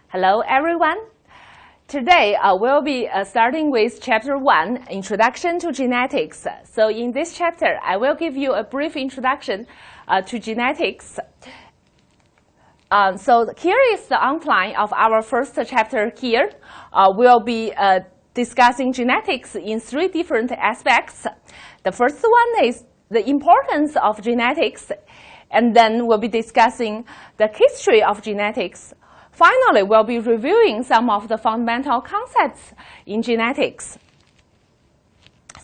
Hello, everyone. Today, we'll be starting with Chapter 1, Introduction to Genetics. So in this chapter, I will give you a brief introduction to genetics. So here is the outline of our first chapter here. We'll be discussing genetics in 3 different aspects. The first one is the importance of genetics, and then we'll be discussing the history of genetics. Finally, we'll be reviewing some of the fundamental concepts in genetics.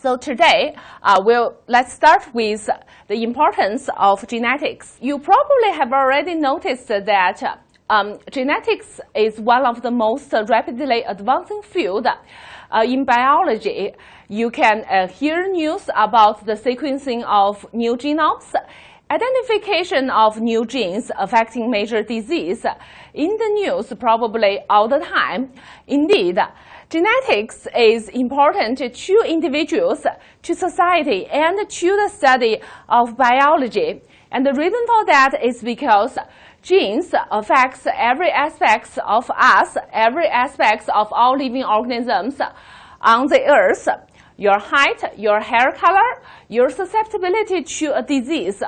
So today, let's start with the importance of genetics. You probably have already noticed that genetics is one of the most rapidly advancing fields in biology. You can hear news about the sequencing of new genomes, identification of new genes affecting major disease in the news probably all the time. Indeed, genetics is important to individuals, to society, and to the study of biology. And the reason for that is because genes affects every aspect of us, every aspect of all living organisms on the earth. Your height, your hair color, your susceptibility to a disease,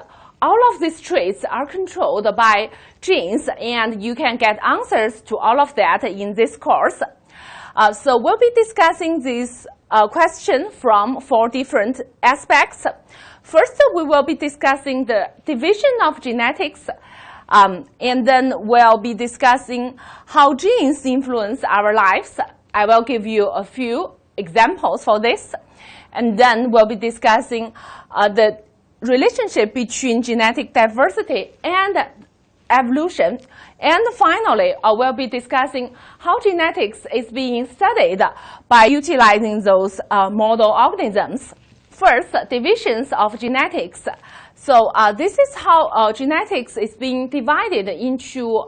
all of these traits are controlled by genes, and you can get answers to all of that in this course. So we'll be discussing this question from 4 different aspects. First, we will be discussing the division of genetics, and then we'll be discussing how genes influence our lives. I will give you a few examples for this, and then we'll be discussing the relationship between genetic diversity and evolution. And finally, we'll be discussing how genetics is being studied by utilizing those model organisms. First, divisions of genetics. So this is how genetics is being divided into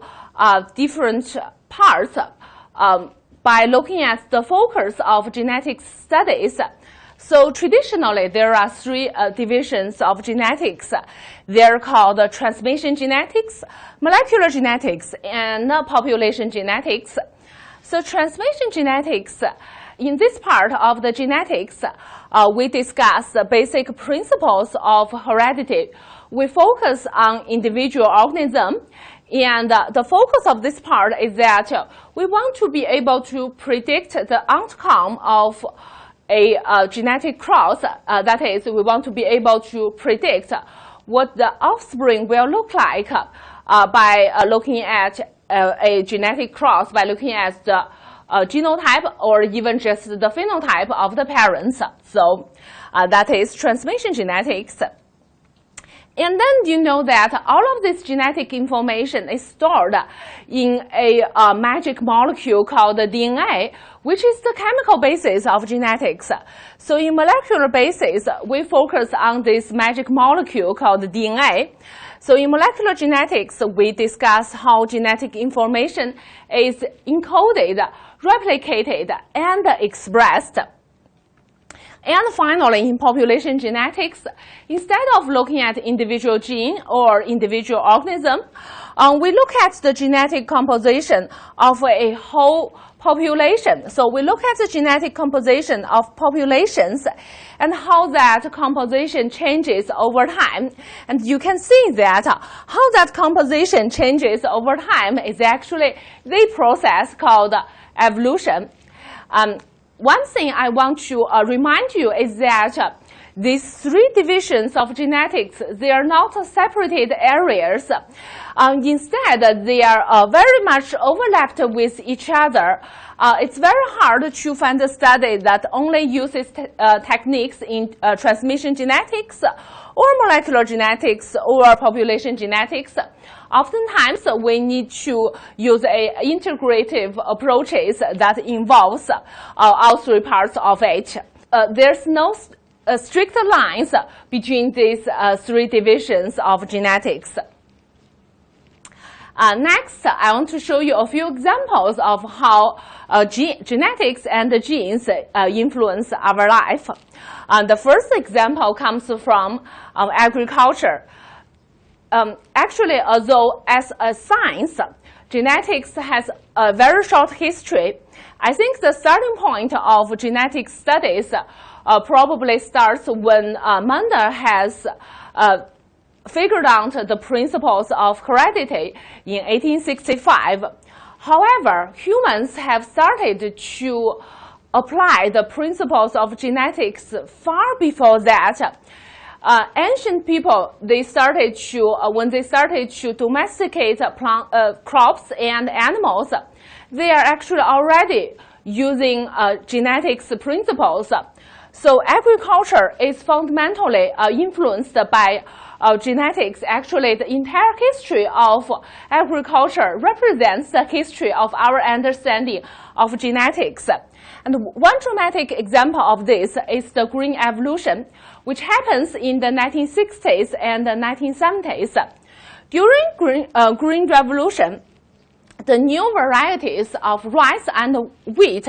different parts by looking at the focus of genetics studies. So traditionally, there are 3 divisions of genetics. They're called transmission genetics, molecular genetics, and population genetics. So transmission genetics, in this part of the genetics, we discuss the basic principles of heredity. We focus on individual organism, and the focus of this part is that we want to be able to predict the outcome of a genetic cross. That is, we want to be able to predict what the offspring will look like by looking at a genetic cross, by looking at the genotype or even just the phenotype of the parents. So that is transmission genetics. And then you know that all of this genetic information is stored in a magic molecule called the DNA, which is the chemical basis of genetics. So in molecular basis, we focus on this magic molecule called the DNA. So in molecular genetics, we discuss how genetic information is encoded, replicated, and expressed. And finally, in population genetics, instead of looking at individual gene or individual organism, we look at the genetic composition of a whole population. So we look at the genetic composition of populations and how that composition changes over time. And you can see that how that composition changes over time is actually the process called evolution. One thing I want to remind you is that these 3 divisions of genetics, they are not separated areas. Instead, they are very much overlapped with each other. It's very hard to find a study that only uses techniques in transmission genetics or molecular genetics or population genetics. Oftentimes, we need to use integrative approaches that involves all 3 parts of it. There's no strict lines between these 3 divisions of genetics. Next, I want to show you a few examples of how genetics and the genes influence our life. The first example comes from agriculture. Actually, although as a science, genetics has a very short history, I think the starting point of genetic studies probably starts when Mendel has figured out the principles of heredity in 1865. However, humans have started to apply the principles of genetics far before that. Ancient people, when they started to domesticate crops and animals, they are actually already using genetics principles. So agriculture is fundamentally influenced by genetics. Actually, the entire history of agriculture represents the history of our understanding of genetics. And one dramatic example of this is the Green Revolution, which happens in the 1960s and the 1970s. During Green Revolution, the new varieties of rice and wheat,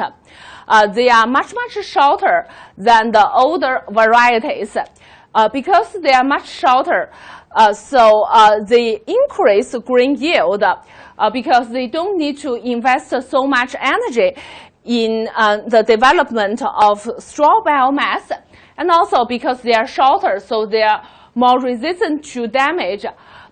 they are much shorter than the older varieties. Because they are much shorter, so they increase grain yield because they don't need to invest so much energy in the development of straw biomass, and also because they are shorter, so they are more resistant to damage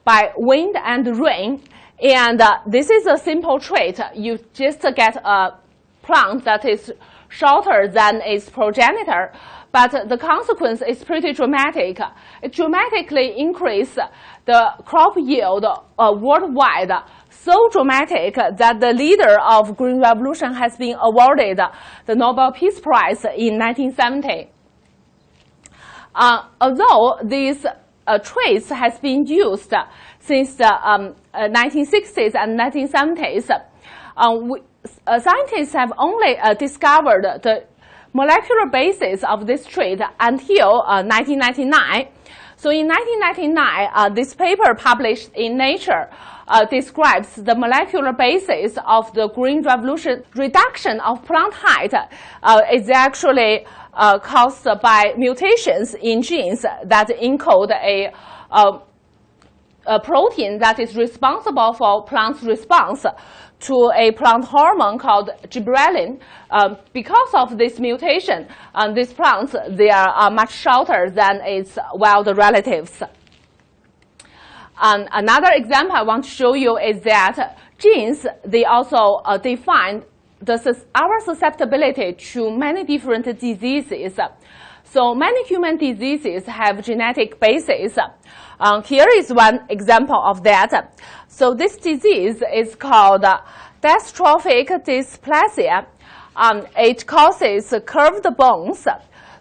by wind and rain. And this is a simple trait. You just get a plant that is shorter than its progenitor, but the consequence is pretty dramatic. It dramatically increases the crop yield worldwide, so dramatic that the leader of Green Revolution has been awarded the Nobel Peace Prize in 1970. Although these traits has been used since the 1960s and 1970s, scientists have only discovered the molecular basis of this trait until 1999. So in 1999, this paper published in Nature describes the molecular basis of the Green Revolution. Reduction of plant height is actually caused by mutations in genes that encode a protein that is responsible for plant's response to a plant hormone called gibberellin. Because of this mutation, these plants, they are much shorter than its wild relatives. Another example I want to show you is that genes, they also define our susceptibility to many different diseases. So many human diseases have genetic basis. Here is one example of that. So this disease is called dystrophic dysplasia. It causes curved bones.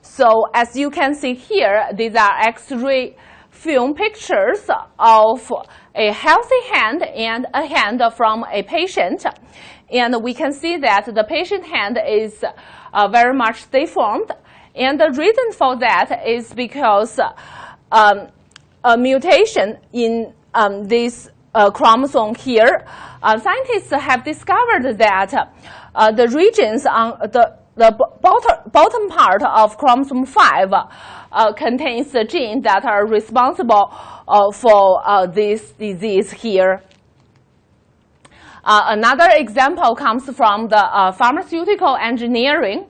So as you can see here, these are X-ray film pictures of a healthy hand and a hand from a patient. And we can see that the patient hand is very much deformed. And the reason for that is because a mutation in this chromosome here. Scientists have discovered that the regions on the bottom part of chromosome 5 contains the genes that are responsible for this disease here. Another example comes from the pharmaceutical engineering,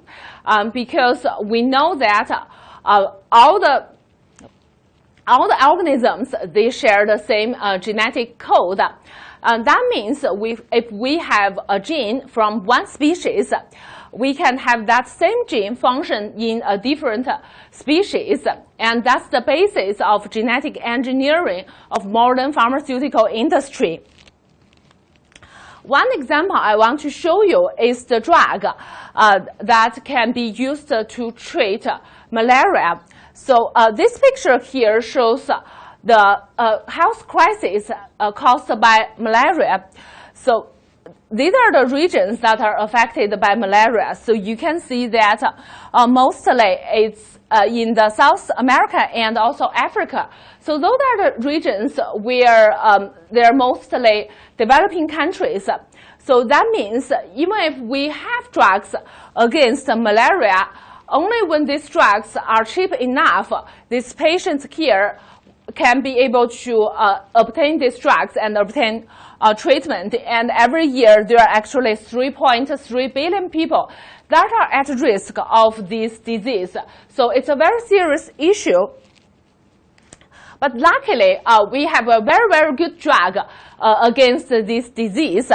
because we know that all the organisms, they share the same genetic code. That means if we have a gene from one species, we can have that same gene function in a different species. And that's the basis of genetic engineering of modern pharmaceutical industry. One example I want to show you is the drug that can be used to treat malaria. So this picture here shows the health crisis caused by malaria. So these are the regions that are affected by malaria. So you can see that mostly it's in the South America and also Africa. So those are the regions where they're mostly developing countries. So that means even if we have drugs against malaria, only when these drugs are cheap enough, these patients here can be able to obtain these drugs and obtain treatment. And every year, there are actually 3.3 billion people that are at risk of this disease. So it's a very serious issue. But luckily, we have a very, very good drug against this disease,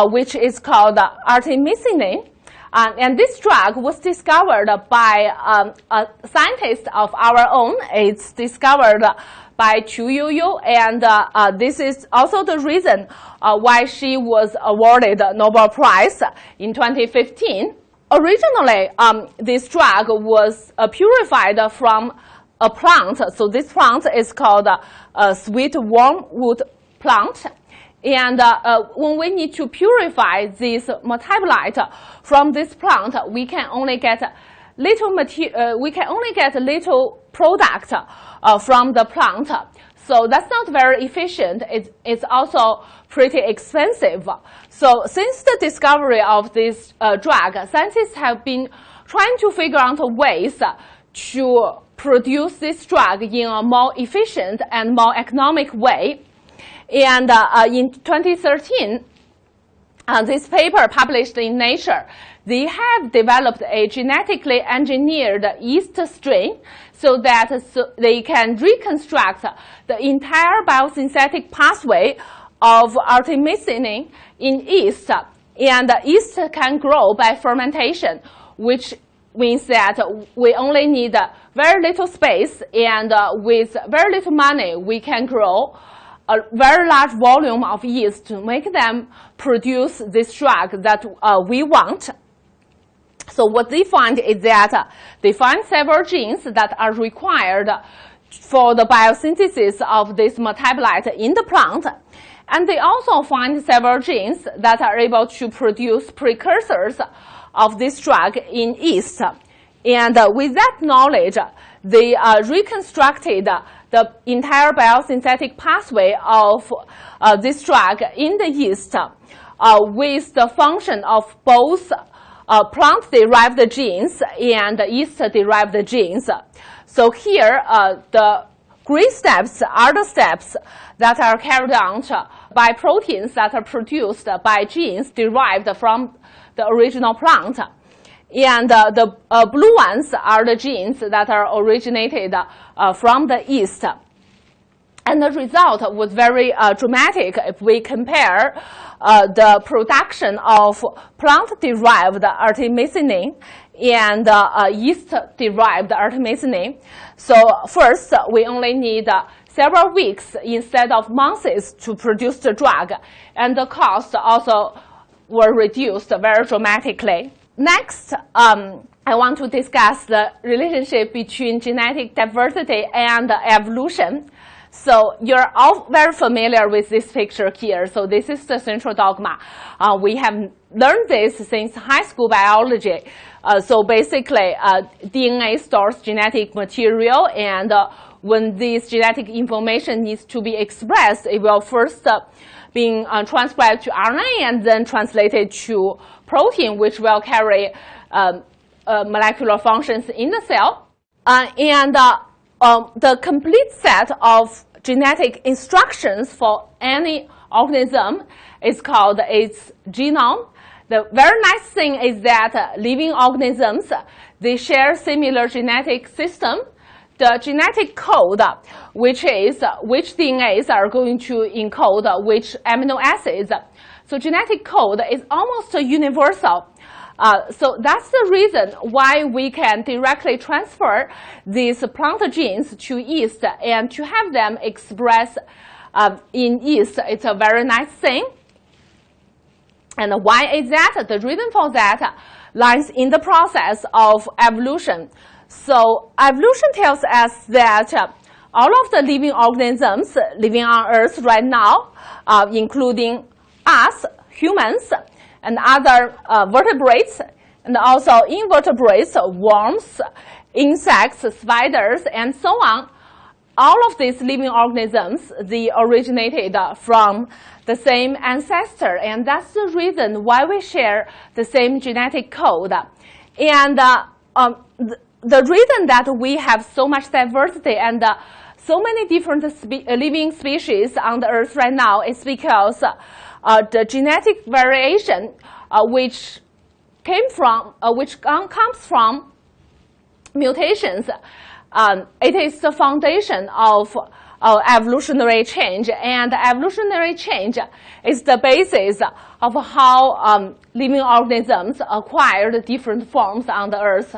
which is called artemisinin. And this drug was discovered by a scientist of our own. It's discovered by Chu Youyou, and this is also the reason why she was awarded the Nobel Prize in 2015. Originally, this drug was purified from a plant. So this plant is called a sweet wormwood plant. And when we need to purify this metabolite from this plant, we can only get little product from the plant. So that's not very efficient. It's also pretty expensive. So since the discovery of this drug, scientists have been trying to figure out ways to produce this drug in a more efficient and more economic way. And in 2013, this paper published in Nature, they have developed a genetically engineered yeast strain so that they can reconstruct the entire biosynthetic pathway of artemisinin in yeast. And yeast can grow by fermentation, which means that we only need very little space, and with very little money, we can grow a very large volume of yeast to make them produce this drug that we want. So what they find is that they find several genes that are required for the biosynthesis of this metabolite in the plant. And they also find several genes that are able to produce precursors of this drug in yeast. And with that knowledge, they reconstructed the entire biosynthetic pathway of this drug in the yeast with the function of both plant-derived genes and yeast-derived genes. So here, the green steps are the steps that are carried out by proteins that are produced by genes derived from the original plant. And the blue ones are the genes that are originated from the yeast. And the result was very dramatic if we compare the production of plant-derived artemisinin and yeast-derived artemisinin. So first, we only need several weeks instead of months to produce the drug, and the cost also were reduced very dramatically. Next, I want to discuss the relationship between genetic diversity and evolution. So you're all very familiar with this picture here. So this is the central dogma. We have learned this since high school biology. So basically, DNA stores genetic material, and when this genetic information needs to be expressed, it will first being transcribed to RNA and then translated to protein, which will carry molecular functions in the cell. The complete set of genetic instructions for any organism is called its genome. The very nice thing is that living organisms, they share similar genetic system. The genetic code, which is which DNAs are going to encode which amino acids. So genetic code is almost universal. So that's the reason why we can directly transfer these plant genes to yeast and to have them express in yeast. It's a very nice thing. And why is that? The reason for that lies in the process of evolution. So evolution tells us that all of the living organisms living on Earth right now, including us, humans and other vertebrates, and also invertebrates, worms, insects, spiders, and so on. All of these living organisms, they originated from the same ancestor, and that's the reason why we share the same genetic code. And the reason that we have so much diversity and so many different living species on the Earth right now is because the genetic variation, which comes from mutations, it is the foundation of evolutionary change, and evolutionary change is the basis of how living organisms acquired different forms on the Earth.